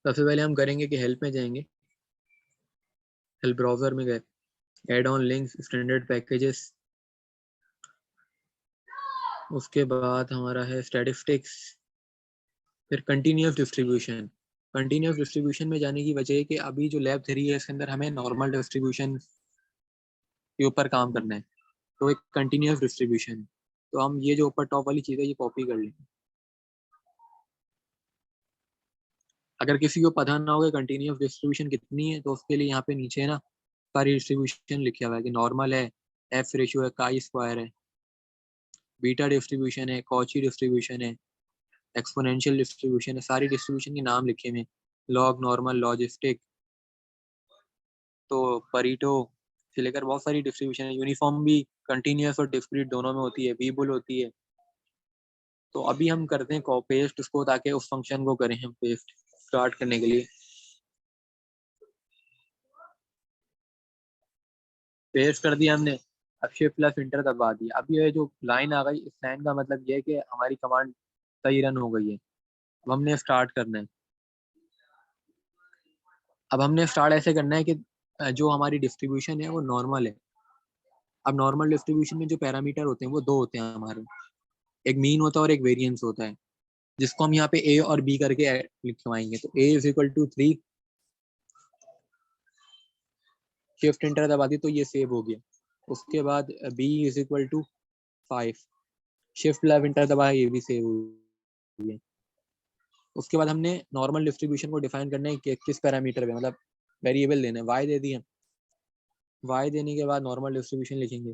सबसे पहले हम करेंगे कि हेल्प में जाएंगे, हेल्प ब्राउजर में गए, add on links, standard packages, उसके बाद हमारा है स्टैटिस्टिक्स, फिर कंटिन्यूअस डिस्ट्रीब्यूशन। कंटिन्यूअस डिस्ट्रीब्यूशन में जाने की वजह है कि अभी जो लैब 3 है इसके अंदर हमें नॉर्मल डिस्ट्रीब्यूशन के ऊपर काम करना है, तो एक कंटिन्यूअस डिस्ट्रीब्यूशन। तो हम ये जो ऊपर टॉप वाली चीज़ है ये कॉपी कर लेंगे। अगर किसी को पता ना होगा कंटिन्यूअस डिस्ट्रीब्यूशन कितनी है, तो उसके लिए यहाँ पे नीचे है ना सारी डिस्ट्रीब्यूशन लिखा हुआ है कि नॉर्मल है, एफ रेशियो है, काई स्क्वायर है, बीटा डिस्ट्रीब्यूशन है, कॉची डिस्ट्रीब्यूशन है, एक्सपोनेंशियल डिस्ट्रीब्यूशन है, सारी डिस्ट्रीब्यूशन के नाम लिखे हुए हैं, लॉग, नॉर्मल, लॉजिस्टिक, तो परीटो से लेकर बहुत सारी डिस्ट्रीब्यूशन है। यूनिफॉर्म भी कंटिन्यूअस और डिस्क्रीट दोनों में होती है, वीबुल होती है। तो अभी हम करते हैं पेस्ट उसको, ताकि उस फंक्शन को करें हम पेस्ट स्टार्ट करने के लिए। पेस्ट कर दिया हमने, अब शिफ्ट प्लस इंटर दबा दिया। अब ये जो लाइन आ गई, इस लाइन का मतलब ये है कि हमारी कमांड सही रन हो गई है। अब हमने स्टार्ट करना है। अब हमने स्टार्ट ऐसे करना है कि जो हमारी डिस्ट्रीब्यूशन है वो नॉर्मल है। अब नॉर्मल डिस्ट्रीब्यूशन में जो पैरामीटर होते हैं वो दो होते हैं हमारे, एक मीन होता है और एक वेरिएंस होता है, जिसको हम यहाँ पे ए और बी करके लिखवाएंगे। तो A is equal to 3, shift enter दबा दी तो ये सेव हो गया। उसके बाद B is equal to 5, shift left enter दबाया, ये भी सेव हो गया। उसके बाद हमने नॉर्मल डिस्ट्रीब्यूशन को डिफाइन करना है कि किस पैरामीटर पे, मतलब वेरिएबल देना है, वाई दे दिए। वाई देने के बाद नॉर्मल डिस्ट्रीब्यूशन लिखेंगे।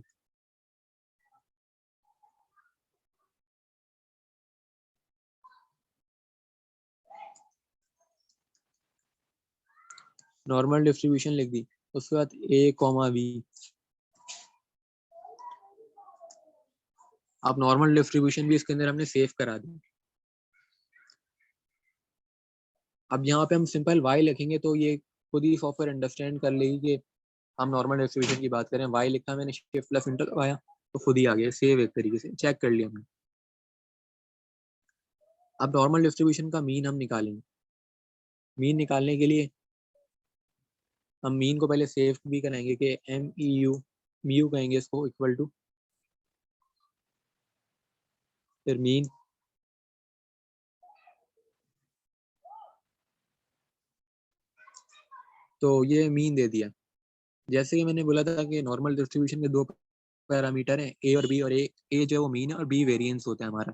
नॉर्मल डिस्ट्रीब्यूशन लिख दी। उसके बाद ए कॉमा बी। आप नॉर्मल डिस्ट्रीब्यूशन भी इसके अंदर हमने सेव करा दी। अब यहाँ पे हम सिंपल वाई लिखेंगे तो ये खुद ही सॉफ्टवेयर अंडरस्टैंड कर लेगी कि हम नॉर्मल डिस्ट्रीब्यूशन की बात करें। वाई लिखा, मैंने शिफ्ट प्लस इंटर दबाया तो खुद ही आ गया सेव, एक तरीके से चेक कर लिया हमने। अब नॉर्मल डिस्ट्रीब्यूशन का मीन हम निकालेंगे। मीन निकालने के लिए हम मीन को पहले सेव भी कराएंगे कि एम ई यू, म्यू कहेंगे इसको, इक्वल टू, फिर मीन, तो ये मीन दे दिया। जैसे कि मैंने बोला था कि नॉर्मल डिस्ट्रीब्यूशन के दो पैरामीटर हैं, ए और बी, और ए जो है वो मीन है और बी वेरिएंस होता है हमारा।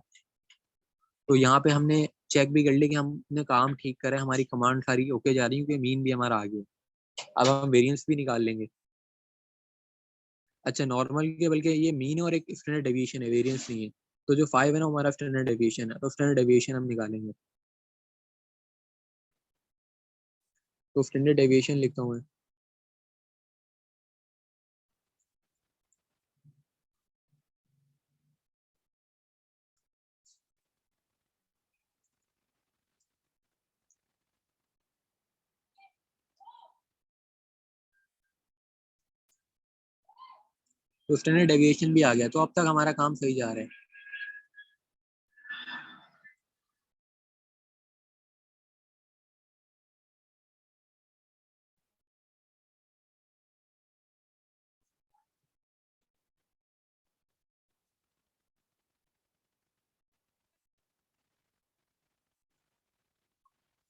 तो यहाँ पे हमने चेक भी कर लिया कि हमने काम ठीक करा है, हमारी कमांड सारी ओके जा रही है, क्योंकि मीन भी हमारा आ गया। अब हम वेरिएंस भी निकाल लेंगे। अच्छा, नॉर्मल के बल्कि ये मीन है और एक स्टैंडर्ड डेविएशन है, वेरिएंस नहीं है। तो जो 5 है ना हमारा स्टैंडर्ड डेविएशन है, तो स्टैंडर्ड डेविएशन हम निकालेंगे। तो स्टैंडर्ड डेविएशन लिखता हूँ मैं। तो स्टैंडर्ड डेविएशन भी आ गया, तो अब तक हमारा काम सही जा रहा है।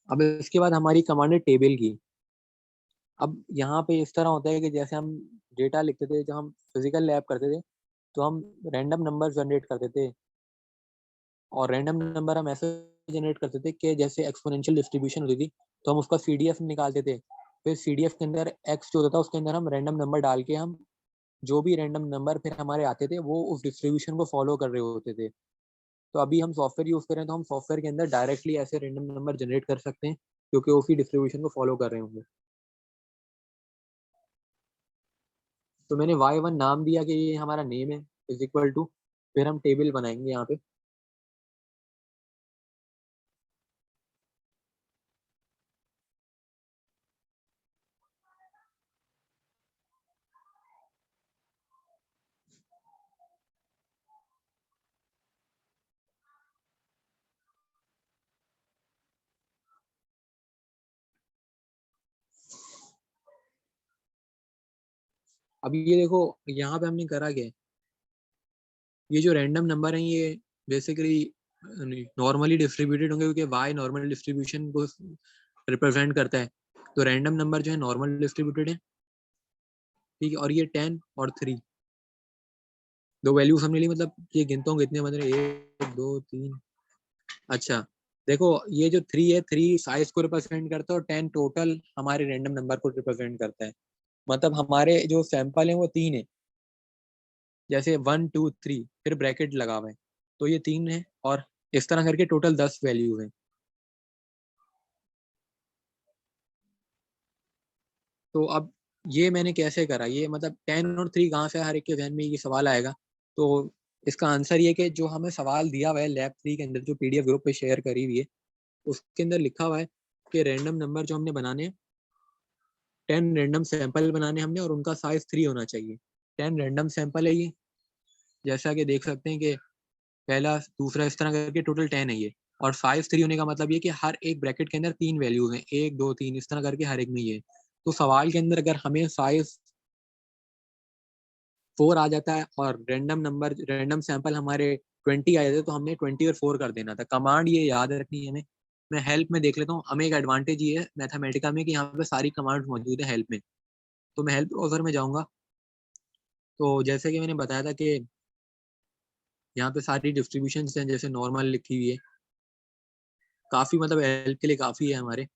अब इसके बाद हमारी कमांड है टेबल की। अब यहाँ पे इस तरह होता है कि जैसे हम डेटा लिखते थे, जब हम फिजिकल लैब करते थे तो हम रैंडम नंबर जनरेट करते थे, और रैंडम नंबर हम ऐसे जनरेट करते थे कि जैसे एक्सपोनेंशियल डिस्ट्रीब्यूशन होती थी तो हम उसका सीडीएफ निकालते थे। फिर सीडीएफ के अंदर एक्स जो होता था उसके अंदर हम रैंडम नंबर डाल के, हम जो भी रैंडम नंबर फिर हमारे आते थे वो उस डिस्ट्रीब्यूशन को फॉलो कर रहे होते थे। तो अभी हम सॉफ्टवेयर यूज करें तो हम सॉफ्टवेयर के अंदर डायरेक्टली ऐसे रैंडम नंबर जनरेट कर सकते हैं, क्योंकि उसी डिस्ट्रीब्यूशन को फॉलो कर रहे होंगे। तो मैंने y1 नाम दिया कि ये हमारा नेम है, इज इक्वल टू, फिर हम टेबल बनाएंगे यहाँ पे। अब ये देखो यहाँ पे हमने करा क्या है, ये जो रैंडम नंबर है ये बेसिकली नॉर्मली डिस्ट्रीब्यूटेड होंगे, क्योंकि वाई नॉर्मल डिस्ट्रीब्यूशन को रिप्रेजेंट करता है। तो रैंडम नंबर जो है नॉर्मल डिस्ट्रीब्यूटेड है, ठीक है। और ये 10 और 3 दो वैल्यूज हमने ली, मतलब ये गिनता हूँ कितने बन रहे हैं, 1 2 3। अच्छा देखो, ये जो 3 है, 3 साइज को रिप्रेजेंट करता है और 10 टोटल हमारे रैंडम नंबर को रिप्रेजेंट करता है। मतलब हमारे जो सैंपल है वो 3 है, जैसे 1 2 3 फिर ब्रैकेट लगा हुआ है, तो ये 3 है, और इस तरह करके टोटल 10 वैल्यूज हैं। तो अब ये मैंने कैसे करा, ये मतलब 10 और 3 कहाँ से, हर एक के जहन में ये सवाल आएगा। तो इसका आंसर ये कि जो हमें सवाल दिया हुआ है लैब 3 के अंदर, जो पीडीएफ ग्रुप पे शेयर करी हुई है, उसके अंदर लिखा हुआ है कि रैंडम नंबर जो हमने बनाने हैं, 10 रैंडम सैंपल बनाने हमने, और उनका साइज 3 होना चाहिए। 10 रैंडम सैंपल है ये, जैसा कि देख सकते हैं कि पहला दूसरा इस तरह करके टोटल 10 है ये। और साइज 3 होने का मतलब ये कि हर एक ब्रैकेट के अंदर 3 वैल्यूज हैं, 1 2 3 इस तरह करके हर एक में ये। तो सवाल के अंदर अगर हमें साइज 4 आ जाता है और रैंडम सैंपल हमारे 20 आ जाते हैं, तो हमने 20 और 4 कर देना था। कमांड ये याद रखनी है हमें। मैं हेल्प में देख लेता हूँ, हमें एक एडवांटेज ये है मैथमेटिका में कि यहाँ पे सारी कमांड मौजूद है हेल्प में। तो मैं हेल्प ब्राउजर में जाऊंगा। तो जैसे कि मैंने बताया था कि यहाँ पे सारी डिस्ट्रीब्यूशन हैं, जैसे नॉर्मल लिखी हुई है, काफी मतलब हेल्प के लिए काफी है हमारे।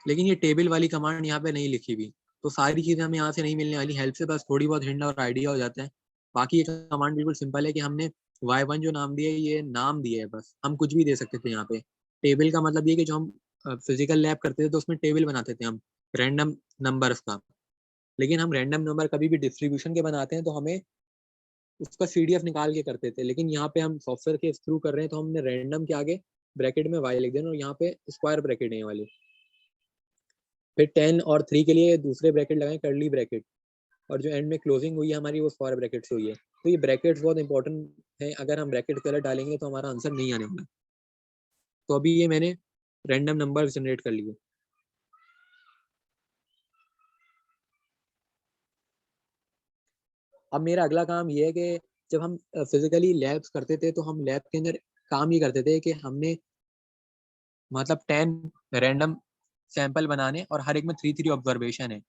लेकिन ये टेबल वाली कमांड यहाँ पे नहीं लिखी हुई, तो सारी चीजें हमें यहाँ से नहीं मिलने वाली, हेल्प से बस थोड़ी बहुत हिंट और आइडिया हो जाता है। बाकी ये कमांड बिल्कुल सिंपल है कि हमने y1 जो नाम दिया है, ये नाम दिया है, बस हम कुछ भी दे सकते थे यहाँ पे। टेबल का मतलब ये कि जो हम फिजिकल लैब करते थे तो उसमें टेबल बनाते थे हम रैंडम नंबर्स का। लेकिन हम रैंडम नंबर कभी भी डिस्ट्रीब्यूशन के बनाते हैं तो हमें उसका सीडीएफ निकाल के करते थे, लेकिन यहाँ पे हम सॉफ्टवेयर के थ्रू कर रहे हैं, तो हमने रैंडम के आगे ब्रैकेट में वाई लिख देना, और यहाँ पे स्क्वायर ब्रैकेट है ये वाली। फिर 10 और 3 के लिए दूसरे ब्रैकेट लगाएं, कर्ली ब्रैकेट, और जो एंड में क्लोजिंग हुई है हमारी वो स्क्वायर ब्रैकेट से हुई है। तो ये ब्रैकेट्स बहुत इंपॉर्टेंट है, अगर हम ब्रैकेट गलत डालेंगे तो हमारा आंसर नहीं आने वाला। तो अभी ये मैंने रैंडम नंबर जनरेट कर लिए। अब मेरा अगला काम ये है कि जब हम फिजिकली लैब्स करते थे तो हम लैब के अंदर काम ये करते थे कि हमने मतलब 10 रैंडम सैंपल बनाने और हर एक में 3 3 ऑब्जर्वेशन है,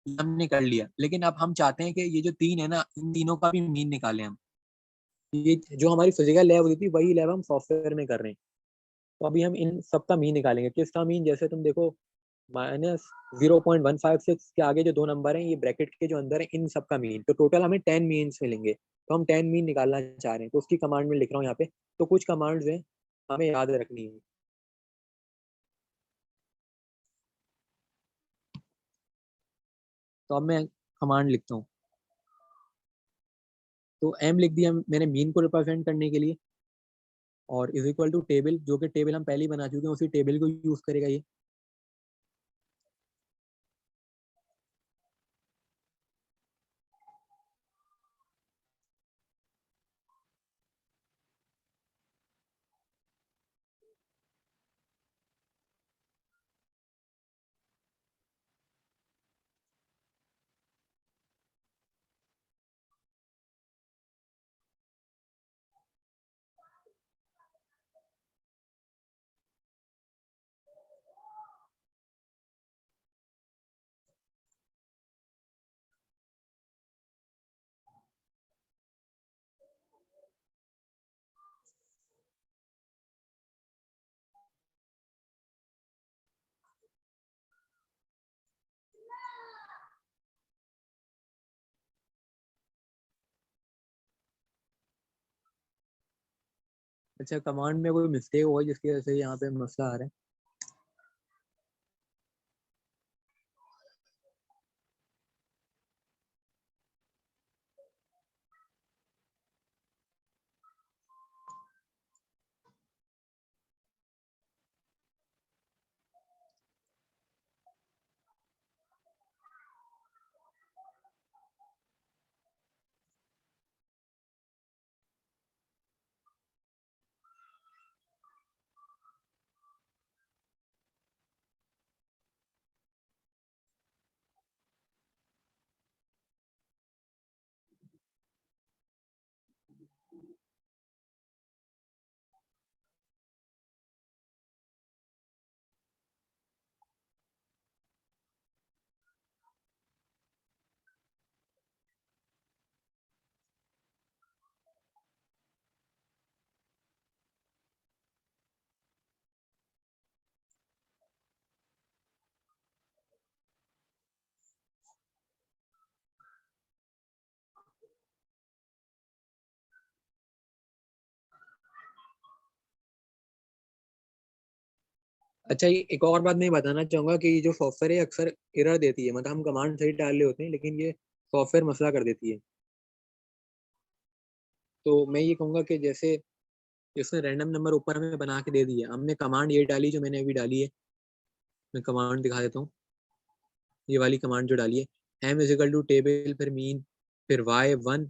हमने कर लिया। लेकिन अब हम चाहते हैं कि ये जो 3 है ना, इन तीनों का भी मीन निकालें हम। ये जो हमारी फिजिकल लैब होती थी वही लैब हम सॉफ्टवेयर में कर रहे हैं। तो अभी हम इन सबका मीन निकालेंगे। किसका मीन, जैसे तुम देखो -0.156 के आगे जो दो नंबर हैं, ये ब्रैकेट के जो अंदर है, इन सबका मीन, तो टोटल हमें 10 मीन्स मिलेंगे। तो हम 10 मीन निकालना चाह रहे हैं, तो उसकी कमांड में लिख रहा हूँ यहाँ पे। तो कुछ कमांड्स हैं हमें याद रखनी है। तो अब मैं कमांड लिखता हूँ। तो एम लिख दिया मैंने मीन को रिप्रेजेंट करने के लिए, और इज इक्वल टू टेबल, जो कि टेबल हम पहले ही बना चुके हैं, उसी टेबल को यूज करेगा ये। अच्छा, कमांड में कोई मिस्टेक हुआ जिसकी वजह से यहाँ पे मसला आ रहा है। अच्छा, एक और बात मैं बताना चाहूंगा कि ये जो सॉफ्टवेयर है अक्सर एरर देती है, मतलब हम कमांड सही डाल रहे होते हैं लेकिन ये सॉफ्टवेयर मसला कर देती है। तो मैं ये कहूंगा कि जैसे इसने रैंडम नंबर ऊपर हमें बना के दे दिया, हमने कमांड ये डाली जो मैंने अभी डाली है। मैं कमांड दिखा देता हूँ, ये वाली कमांड जो डाली है, m इजिकल टू टेबल, फिर मीन, फिर y1,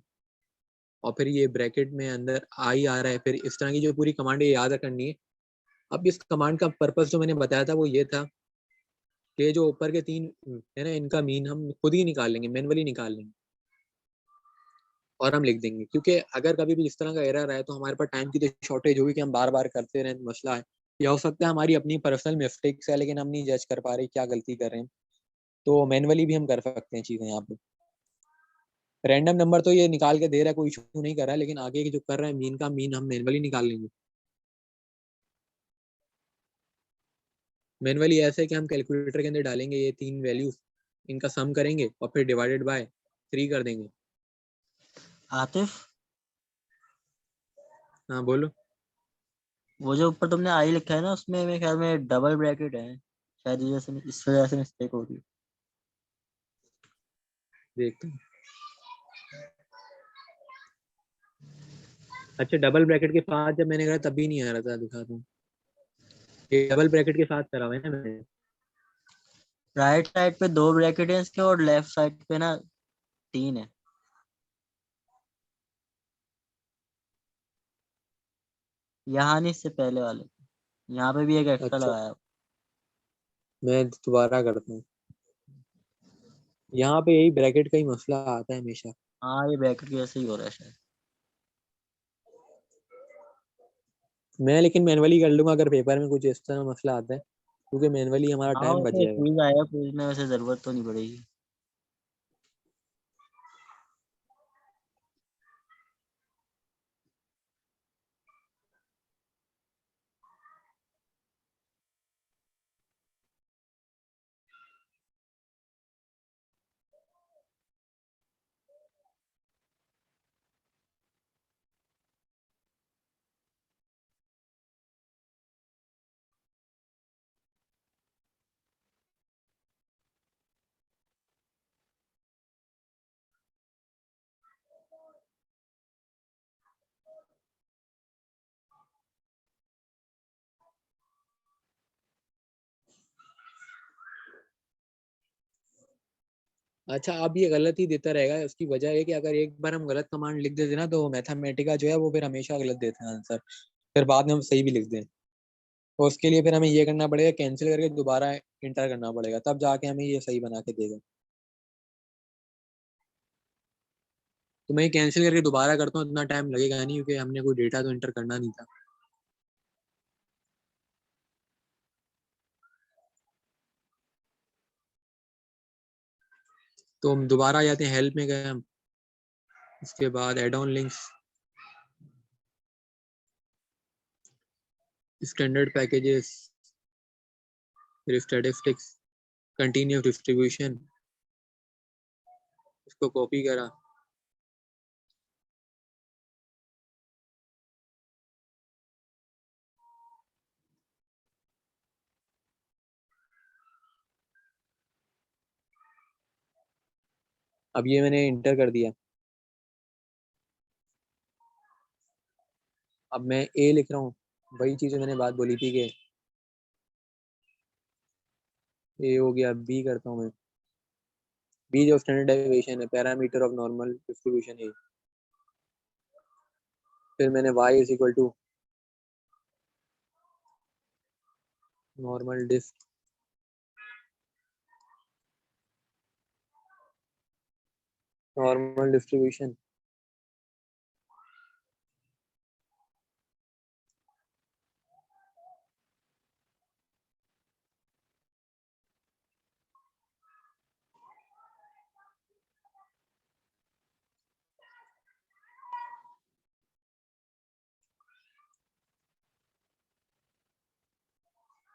और फिर ये ब्रैकेट में अंदर आई आ रहा है, फिर इस तरह की जो पूरी कमांड है ये याद करनी है। अब इस कमांड का पर्पस जो मैंने बताया था वो ये था कि जो ऊपर के तीन है ना, इनका मीन हम खुद ही निकाल लेंगे, मैनुअली निकाल लेंगे और हम लिख देंगे। क्योंकि अगर कभी भी इस तरह का एरर आए तो हमारे पास टाइम की तो शॉर्टेज होगी कि हम बार बार करते रहें, मसला है। या हो सकता है हमारी अपनी पर्सनल मिस्टेक्स है लेकिन हम नहीं जज कर पा रहे क्या गलती कर रहे हैं, तो मैनुअली भी हम कर सकते हैं चीज़ें यहाँ पे। रैंडम नंबर तो ये निकाल के दे रहा है, कोई इशू नहीं कर रहा है, लेकिन आगे के जो कर रहे हैं मीन का मीन हम मैनुअली निकाल लेंगे। मैनुअली ऐसे है कि हम कैलकुलेटर के अंदर डालेंगे ये तीन वैल्यूज, इनका सम करेंगे और फिर डिवाइडेड बाय 3 कर देंगे। आतिफ, हाँ बोलो। वो जो ऊपर तुमने आई लिखा है ना, उसमें मेरे ख्याल में डबल ब्रैकेट है, शायद इस वजह से मिस्टेक हो रही देखते हैं। अच्छा, डबल ब्रैकेट के साथ जब मैंने करा तब भी नहीं आ रहा था, दिखाता हूँ। ये डबल ब्रैकेट के साथ करा हुआ है ना मैंने। है। राइट साइड पे 2 ब्रैकेट है इसके, और लेफ्ट साइड पे ना 3 है। यहाँ नहीं, इससे पहले वाले, यहाँ पे भी एक एक्स्ट्रा अच्छा, लगाया। मैं दोबारा करता हूँ। यहाँ पे यही ब्रैकेट का ही मसला आता है हमेशा। हाँ, ये ब्रैकेट की वजह से ही हो रहा है शायद। मैं लेकिन मैनुअली कर लूंगा अगर पेपर में कुछ इस तरह मसला आता है, क्योंकि मैनुअली हमारा हाँ, टाइम बच वैसे जाएगा। क्विज आएगा, क्विज में वैसे जरूरत तो नहीं पड़ेगी। अच्छा, अब ये गलत ही देता रहेगा, उसकी वजह है कि अगर एक बार हम गलत कमांड लिख देते ना तो मैथमेटिका जो है वो फिर हमेशा गलत देते हैं आंसर, फिर बाद में हम सही भी लिख दें। तो उसके लिए फिर हमें ये करना पड़ेगा, कैंसिल करके दोबारा इंटर करना पड़ेगा, तब जाके हमें ये सही बना के देगा। तो मैं कैंसिल करके दोबारा करता हूँ, इतना टाइम लगेगा नहीं क्योंकि हमने कोई डेटा तो इंटर करना नहीं था। तो हम दोबारा आ जाते हैं, हेल्प में गए हम, उसके बाद add on links, standard packages, फिर स्टैटिस्टिक्स, कंटिन्यूस डिस्ट्रीब्यूशन, इसको कॉपी करा। अब ये मैंने इंटर कर दिया। अब मैं ए लिख रहा हूँ, वही चीज़ मैंने बात बोली थी कि ए हो गया, बी करता हूँ मैं। बी जो स्टैंडर्ड डेविएशन है, पैरामीटर ऑफ नॉर्मल डिस्ट्रीब्यूशन है। फिर मैंने Y is equal to normal normal distribution.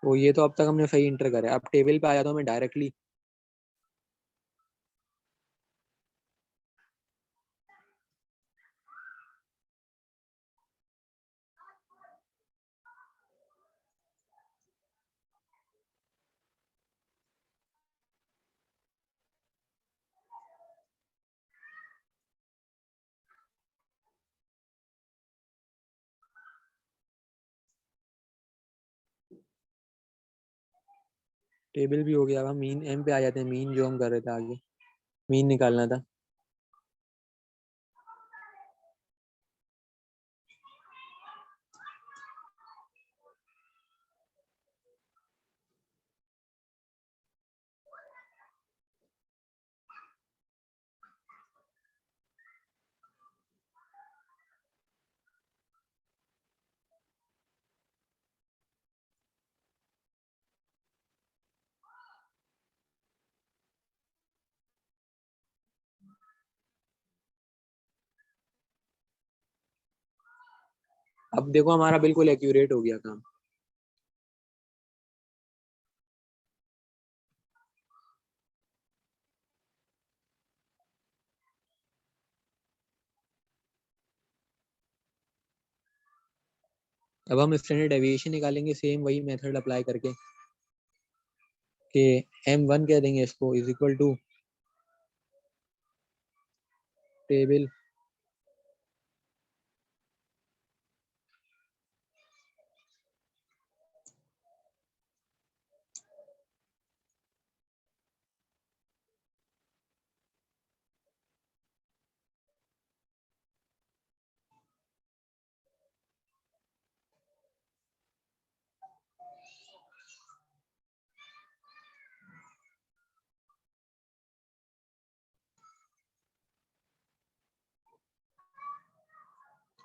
तो ये तो अब तक हमने सही इंटर करा है। अब टेबल पे आ जाता हूँ मैं डायरेक्टली। टेबल भी हो गया। अब हम मीन एम पे आ जाते हैं। मीन जो हम कर रहे थे आगे, मीन निकालना था। अब देखो हमारा बिल्कुल एक्यूरेट हो गया काम। अब हम स्टैंडर्ड डेविएशन निकालेंगे सेम वही मेथड अप्लाई करके, कि m1 कह देंगे इसको इज इक्वल टू टेबल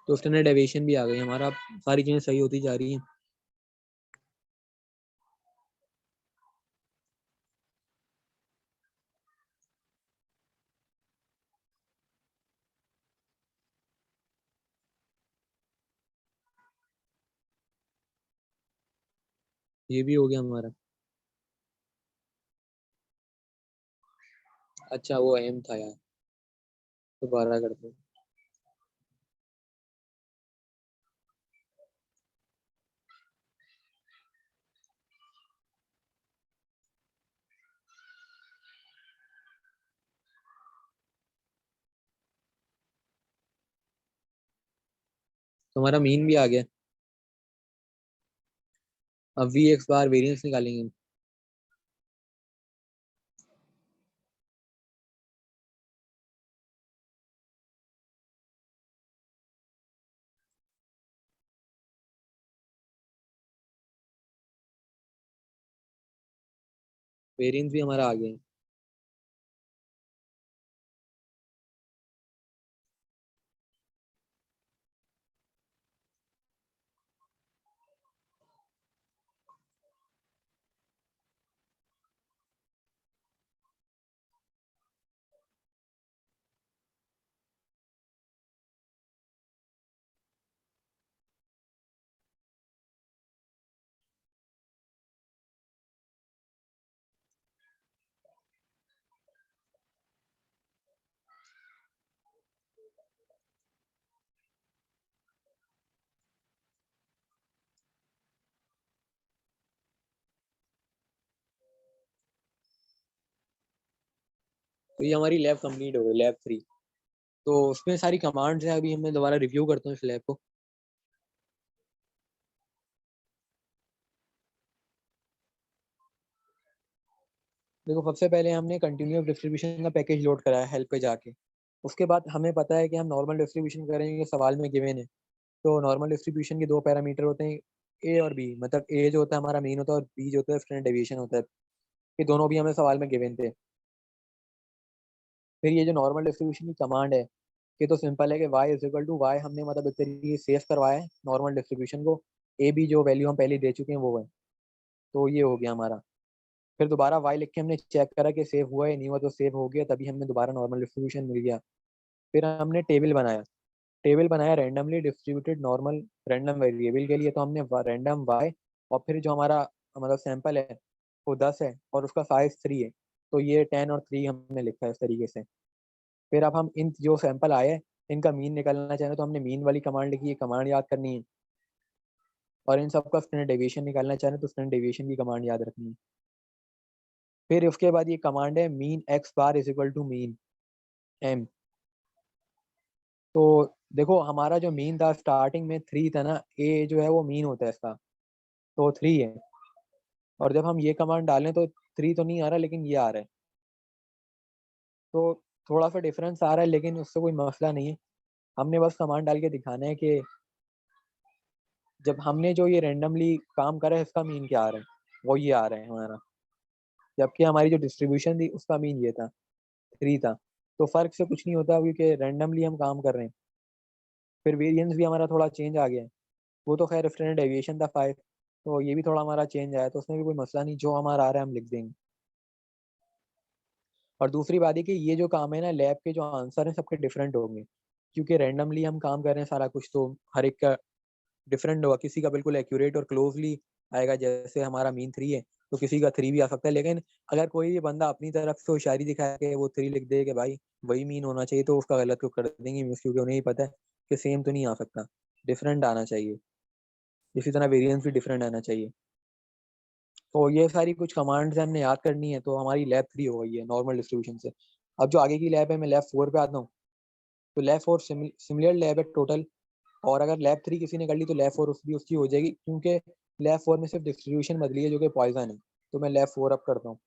तो स्टैंडर्ड डेविएशन भी आ गई हमारा। सारी चीजें सही होती जा रही हैं। ये भी हो गया हमारा। अच्छा वो एम था यार, दोबारा करते हैं। तो हमारा मीन भी आ गया। अब वी एक्स बार वेरिएंस निकालेंगे। वेरिएंस भी हमारा आ गया। तो ये हमारी लैब कंप्लीट हो गई, लैब 3। तो उसमें सारी कमांड्स हैं। अभी मैं दोबारा रिव्यू करता हूँ इस लैब को। देखो सबसे पहले हमने कंटिन्यूअस डिस्ट्रीब्यूशन का पैकेज लोड कराया हेल्प पे जाके। उसके बाद हमें पता है कि हम नॉर्मल डिस्ट्रीब्यूशन करेंगे, सवाल में गिवन है। तो नॉर्मल डिस्ट्रीब्यूशन के दो पैरामीटर होते हैं, ए और बी। मतलब ए जो होता है हमारा मीन होता है, और बी जो होता है स्टैंडर्ड डेविएशन होता है। ये दोनों भी हमें सवाल में गिवन थे। फिर ये जो नॉर्मल डिस्ट्रीब्यूशन की कमांड है, ये तो सिंपल है कि y is equal to Y. हमने मतलब एक तरीके से सेव करवाया है नॉर्मल डिस्ट्रीब्यूशन को। ए बी जो वैल्यू हम पहले दे चुके हैं वो है। तो ये हो गया हमारा। फिर दोबारा y लिख के हमने चेक करा कि सेव हुआ है नहीं हुआ, तो सेव हो गया, तभी हमें दोबारा नॉर्मल डिस्ट्रीब्यूशन मिल गया। फिर हमने टेबल बनाया। टेबल बनाया randomly distributed normal random variable के लिए। तो हमने रैंडम y, और फिर जो हमारा मतलब सैंपल है वो 10 है और उसका साइज 3 है। तो ये 10 और 3 हमने लिखा है इस तरीके से। फिर अब हम इन जो सैंपल आए हैं इनका मीन निकालना चाहें तो हमने मीन वाली कमांड लिखी है, कमांड याद करनी है। और इन सबका स्टैंडर्ड डेविएशन निकालना चाहें तो स्टैंडर्ड डेविएशन की कमांड याद रखनी है। फिर उसके बाद ये कमांड है mean X bar is equal to mean M. तो देखो हमारा जो मीन था स्टार्टिंग में 3 था ना, ए जो है वो मीन होता है इसका, तो 3 है। और जब हम ये कमांड डालें तो 3 तो नहीं आ रहा, लेकिन ये आ रहा है। तो थोड़ा सा डिफरेंस आ रहा है, लेकिन उससे कोई मसला नहीं है। हमने बस कमांड डाल के दिखाना है कि जब हमने जो ये रैंडमली काम करा है इसका मीन क्या आ रहा है, वो ये आ रहा है हमारा। जबकि हमारी जो डिस्ट्रीब्यूशन थी उसका मीन ये था, 3 था। तो फर्क से कुछ नहीं होता, क्योंकि रैंडमली हम काम कर रहे हैं। फिर वेरिएंस भी हमारा थोड़ा चेंज आ गया है। वो तो खैर स्टैंडर्ड डेविएशन था 5, तो ये भी थोड़ा हमारा चेंज आया, तो उसमें भी कोई मसला नहीं, जो हमारा आ रहा है हम लिख देंगे। और दूसरी बात है कि ये जो काम है ना, लैब के जो आंसर हैं सबके डिफरेंट होंगे, क्योंकि रैंडमली हम काम कर रहे हैं सारा कुछ, तो हर एक का डिफरेंट होगा। किसी का बिल्कुल एक्यूरेट और क्लोजली आएगा, जैसे हमारा मीन 3 है तो किसी का 3 भी आ सकता है। लेकिन अगर कोई भी बंदा अपनी तरफ से होशियारी दिखा के वो 3 लिख दे कि भाई वही मीन होना चाहिए, तो उसका गलत क्यों कर देंगे मिस, क्योंकि उन्हें ही पता है कि सेम तो नहीं आ सकता, डिफरेंट आना चाहिए। इसी तरह वेरिएंस भी डिफरेंट आना चाहिए। तो ये सारी कुछ कमांड्स हमने याद करनी है, तो हमारी लैब 3 हो गई है नॉर्मल डिस्ट्रीब्यूशन से। अब जो आगे की लैब है, मैं लैब 4 पे आता हूँ। तो लैब 4 सिमिलर लैब है टोटल, और अगर लैब 3 किसी ने कर ली तो लैब 4 उसकी हो जाएगी, क्योंकि लैब 4 में सिर्फ डिस्ट्रीब्यूशन बदली है जो कि पॉइजन है। तो मैं लैब 4 अब करता हूँ।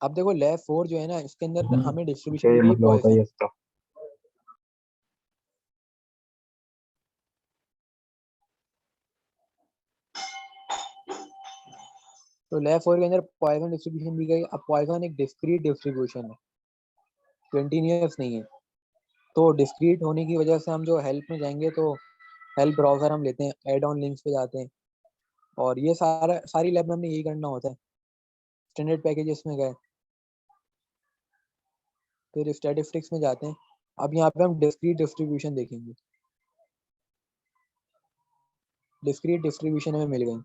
अब देखो लैब 4 जो है ना, इसके अंदर हमें डिस्ट्रीब्यूशन दी ये गई है मतलब होता है पॉइजन। इसका। तो लैब 4 के अंदर पॉइजन डिस्ट्रीब्यूशन दी गई। अब पॉइजन एक डिस्क्रीट डिस्ट्रीब्यूशन है, कंटिन्यूअस नहीं है। तो डिस्क्रीट होने की वजह से हम जो हेल्प में जाएंगे, तो हेल्प ब्राउजर हम लेते हैं, एड ऑन लिंक्स पे जाते हैं, और ये सारी लैब में हमने यही करना होता है। स्टैंडर्ड पैकेजेस में गए, फिर स्टैटिस्टिक्स में जाते हैं। अब यहाँ पे हम डिस्क्रीट डिस्ट्रीब्यूशन देखेंगे। डिस्क्रीट डिस्ट्रीब्यूशन हमें मिल गई।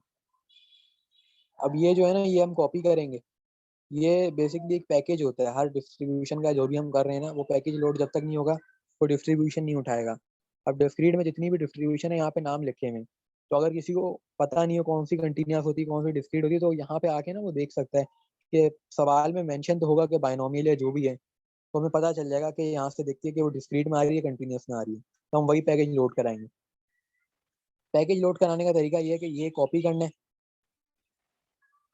अब ये जो है ना, ये हम कॉपी करेंगे। ये बेसिकली एक पैकेज होता है हर डिस्ट्रीब्यूशन का, जो भी हम कर रहे हैं ना, वो पैकेज लोड जब तक नहीं होगा वो डिस्ट्रीब्यूशन नहीं उठाएगा। अब डिस्क्रीट में जितनी भी डिस्ट्रीब्यूशन है, यहाँ पे नाम लिखे हुए हैं। तो अगर किसी को पता नहीं हो कौन सी कंटिन्यूअस होती है कौन सी डिस्क्रीट होती है, तो यहाँ पे आके ना वो देख सकता है कि सवाल में मेंशन तो होगा कि बायनोमियल है जो भी है, तो हमें पता चल जाएगा कि यहाँ से देखती है कि वो डिस्क्रीट में आ रही है कंटिन्यूअस में आ रही है, तो हम वही पैकेज लोड कराएंगे। पैकेज लोड कराने का तरीका ये है कि ये कॉपी करना है,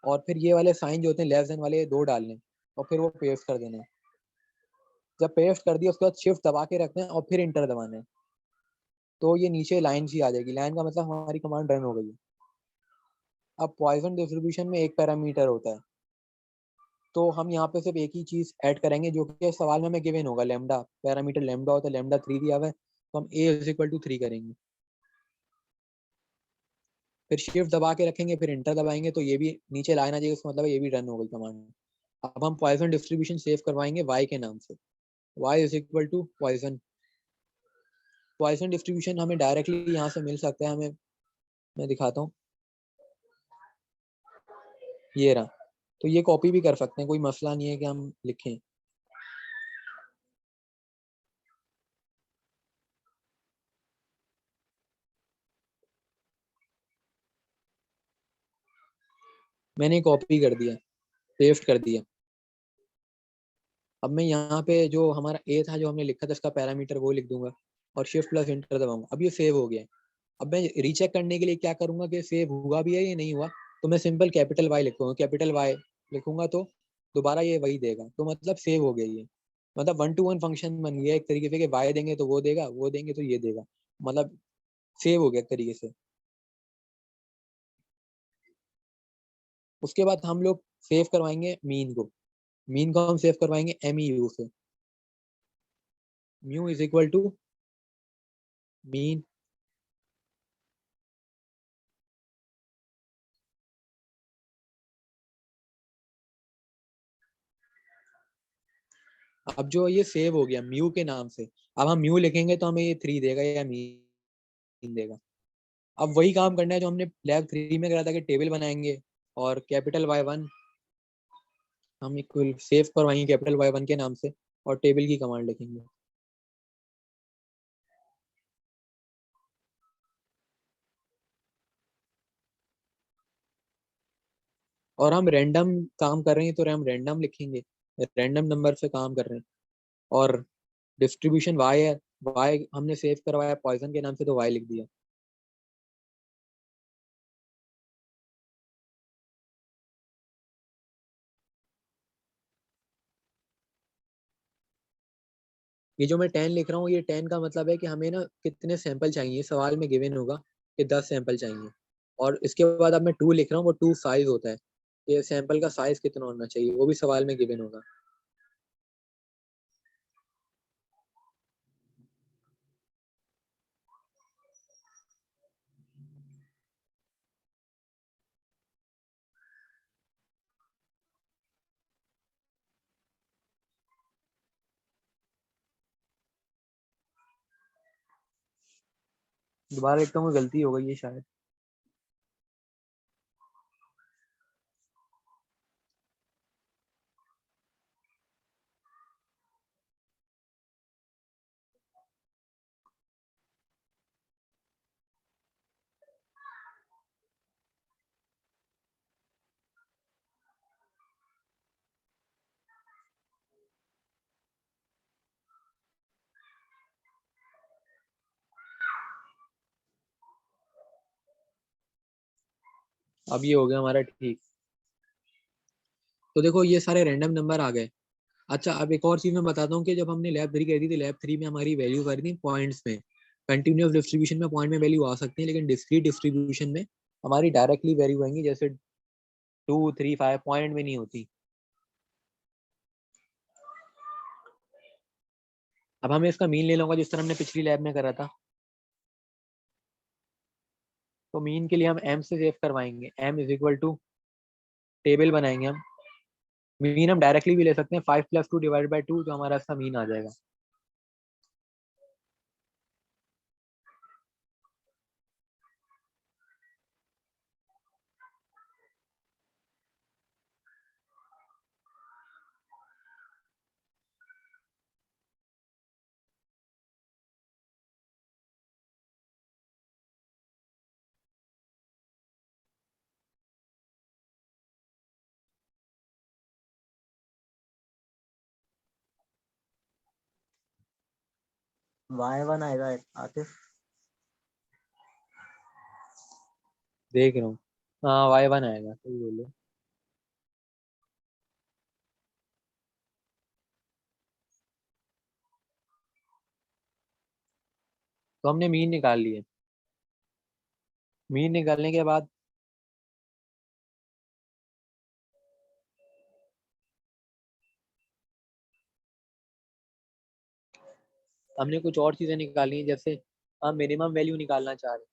और फिर ये वाले साइन जो होते हैं लेस देन वाले, ये 2 डालने, और फिर वो पेस्ट कर देना है। जब पेस्ट कर दिया उसके बाद शिफ्ट दबा के रखना है और फिर इंटर दबाना है, तो ये नीचे लाइन सी आ जाएगी। लाइन का मतलब हमारी कमांड रन हो गई है। अब पॉइजन डिस्ट्रीब्यूशन में एक पैरामीटर होता है, तो हम यहाँ पे सिर्फ एक ही चीज ऐड करेंगे, जो कि सवाल में हमें गिवन होगा, लेमडा पैरामीटर लेमडा होता है, लेमडा 3 दिया हुआ है, तो हम ए इज इक्वल टू 3 करेंगे। फिर शिफ्ट दबा के रखेंगे, फिर इंटर दबाएंगे, तो ये भी नीचे लाइन आ जाएगी, उसका मतलब ये भी रन हो गई कमांड। अब हम पॉइजन डिस्ट्रीब्यूशन सेव करवाएंगे वाई के नाम से, Y is equal to Poisson. Poisson distribution हमें डायरेक्टली यहाँ से मिल सकता है, हमें मैं दिखाता हूँ, ये रहा। तो ये कॉपी भी कर सकते हैं, कोई मसला नहीं है कि हम लिखें। मैंने कॉपी कर दिया, पेस्ट कर दिया। अब मैं यहाँ पे जो हमारा ए था, जो हमने लिखा था इसका पैरामीटर, वो लिख दूंगा और शिफ्ट प्लस इंटर दबाऊंगा। अब ये सेव हो गया। अब मैं रीचेक करने के लिए क्या करूंगा कि सेव हुआ भी है या नहीं हुआ, तो मैं सिंपल कैपिटल वाई लिखूंगा, कैपिटल वाई लिखूंगा तो दोबारा ये वही देगा, तो मतलब सेव हो गया ये। मतलब 1 to 1 फंक्शन बन गया एक तरीके से, कि वाई देंगे तो वो देगा, वो देंगे तो ये देगा, मतलब सेव हो गया एक तरीके से। उसके बाद हम लोग सेव करवाएंगे मीन को। मीन को हम सेव करवाएंगे MEU से। Mu is equal to mean. अब जो ये सेव हो गया म्यू के नाम से, अब हम म्यू लिखेंगे तो हमें ये 3 देगा या मीन देगा। अब वही काम करना है जो हमने लैब 3 में करा था, कि टेबल बनाएंगे, और कैपिटल Y1 हम इक्वल सेव करवाएंगे कैपिटल Y1 के नाम से और टेबल की कमांड लिखेंगे। और हम रैंडम काम कर रहे हैं तो हम रैंडम लिखेंगे, रैंडम नंबर से काम कर रहे हैं। और डिस्ट्रीब्यूशन वाई है, वाई हमने सेव करवाया पॉइजन के नाम से तो वाई लिख दिया। ये जो मैं 10 लिख रहा हूँ, ये 10 का मतलब है कि हमें ना कितने सैंपल चाहिए, सवाल में गिवन होगा कि 10 सैंपल चाहिए। और इसके बाद अब मैं 2 लिख रहा हूँ, वो 2 साइज होता है, ये सैंपल का साइज कितना होना चाहिए वो भी सवाल में गिवन होगा। दोबारा लिखता हूँ, गलती हो गई है शायद। अब ये हो गया हमारा ठीक। तो देखो ये सारे रैंडम नंबर आ गए। अच्छा, अब एक और चीज मैं बताता हूँ कि जब हमने लैब 3 करी थी, तो लैब 3 में हमारी वैल्यू करी थी पॉइंट्स में। कंटिन्यूअस डिस्ट्रीब्यूशन में पॉइंट में वैल्यू आ सकती है, लेकिन डिस्क्रीट डिस्ट्रीब्यूशन में हमारी डायरेक्टली वैल्यू आएंगी, जैसे 2 3 5 पॉइंट में नहीं होती। अब हमें इसका मीन ले लूंगा जिस तरह हमने पिछली लैब में करा था। तो मीन के लिए हम एम से सेव करवाएंगे, M is equal to table बनाएंगे हम। मीन हम डायरेक्टली भी ले सकते हैं, 5 + 2 डिवाइड बाई 2, जो हमारा इसका मीन आ जाएगा। Y1 आएगा आतिफ। देख रहा हूँ, हाँ Y1 आएगा, सही बोलो। तो हमने मीन निकाल लिए। मीन निकालने के बाद हमने कुछ और चीजें निकाली हैं, जैसे हम मिनिमम वैल्यू निकालना चाह रहे हैं।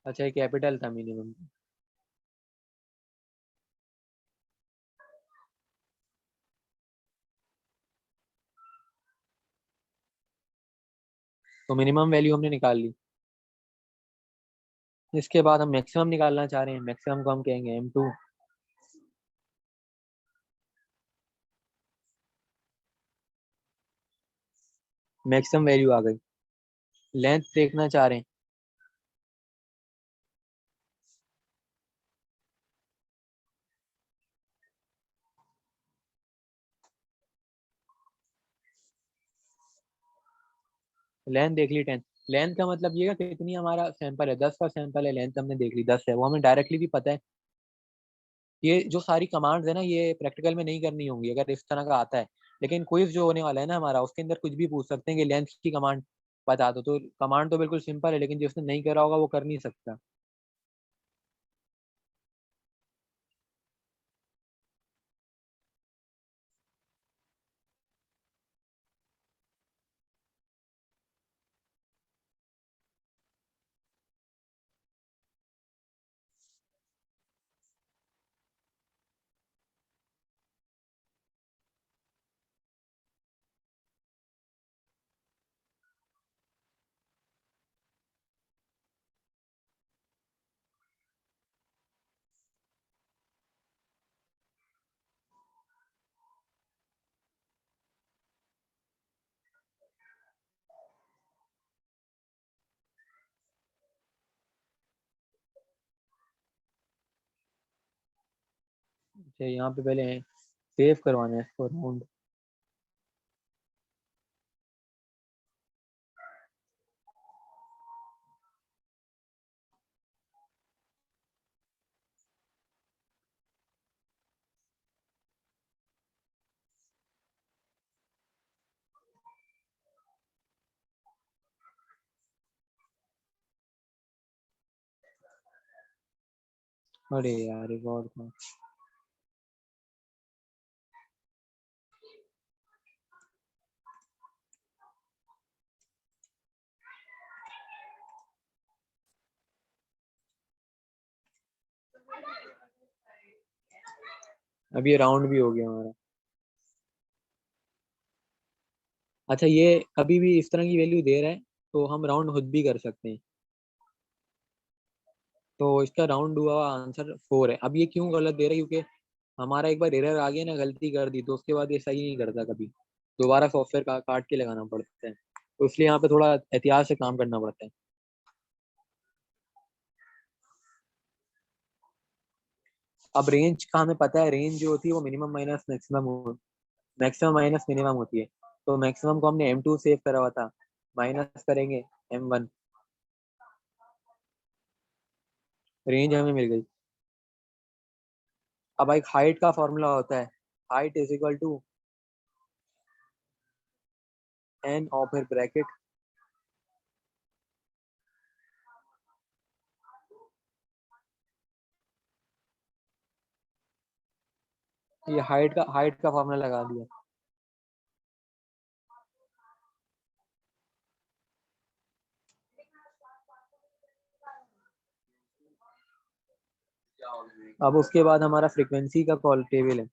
अच्छा, ये कैपिटल था मिनिमम। तो मिनिमम वैल्यू हमने निकाल ली। इसके बाद हम मैक्सिमम निकालना चाह रहे हैं, मैक्सिमम को हम कहेंगे M2। मैक्सिमम वैल्यू आ गई। लेंथ देखना चाह रहे हैं। लेंथ देख ली 10। लेंथ का मतलब ये है कि कितनी हमारा सैंपल है, 10 का सैंपल है, लेंथ हमने देख ली 10 है, वो हमें डायरेक्टली भी पता है। ये जो सारी कमांड्स है ना, ये प्रैक्टिकल में नहीं करनी होंगी अगर इस तरह का आता है। लेकिन क्विज जो होने वाला है ना हमारा, उसके अंदर कुछ भी पूछ सकते हैं कि लेंथ की कमांड बता दो, तो कमांड तो बिल्कुल सिंपल है, लेकिन जिसने नहीं करा होगा वो कर नहीं सकता। अच्छा यहाँ पे पहले सेव करवाना है इसको राउंड। अरे यार एक और था। अब ये राउंड भी हो गया हमारा। अच्छा ये कभी भी इस तरह की वैल्यू दे रहा है तो हम राउंड खुद भी कर सकते हैं। तो इसका राउंड हुआ हुआ आंसर 4 है। अब ये क्यों गलत दे रहा है, क्योंकि हमारा एक बार एरर आ गया ना, गलती कर दी तो उसके बाद ये सही नहीं करता कभी, दोबारा सॉफ्टवेयर का काट के लगाना पड़ता है। तो इसलिए यहाँ पे थोड़ा एहतियात से काम करना पड़ता है। अब रेंज का हमें पता है, रेंज जो होती है वो minimum minus maximum maximum minus minimum होती है। तो मैक्सिमम को हमने M2 सेव करा हुआ था, माइनस करेंगे M1, रेंज हमें मिल गई। अब एक हाइट का फॉर्मूला होता है, height is equal to N और फिर ब्रैकेट, ये हाइट का फॉर्मूला लगा दिया। अब उसके बाद हमारा फ्रीक्वेंसी का कॉल टेबल है।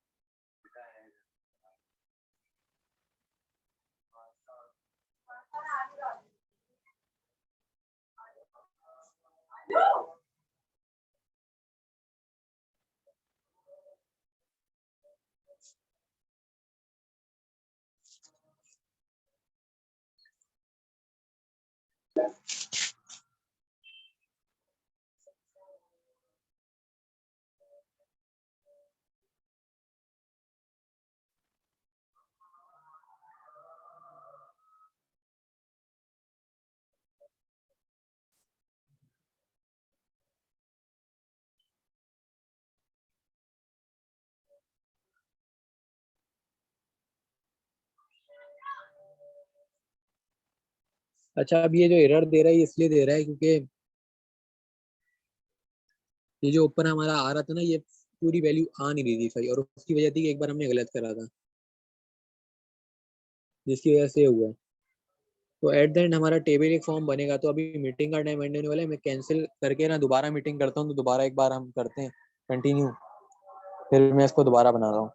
अच्छा अब ये जो एरर दे रहा है ये इसलिए दे रहा है क्योंकि ये जो ऊपर हमारा आ रहा था ना, ये पूरी वैल्यू आ नहीं रही थी सही, और उसकी वजह थी कि एक बार हमने गलत करा था, जिसकी वजह से हुआ है। तो एट द एंड हमारा टेबल एक फॉर्म बनेगा। तो अभी मीटिंग का टाइम एंड होने वाला है, मैं कैंसिल करके ना दोबारा मीटिंग करता हूँ, तो दोबारा एक बार हम करते हैं कंटिन्यू, फिर मैं इसको दोबारा बना रहा हूँ।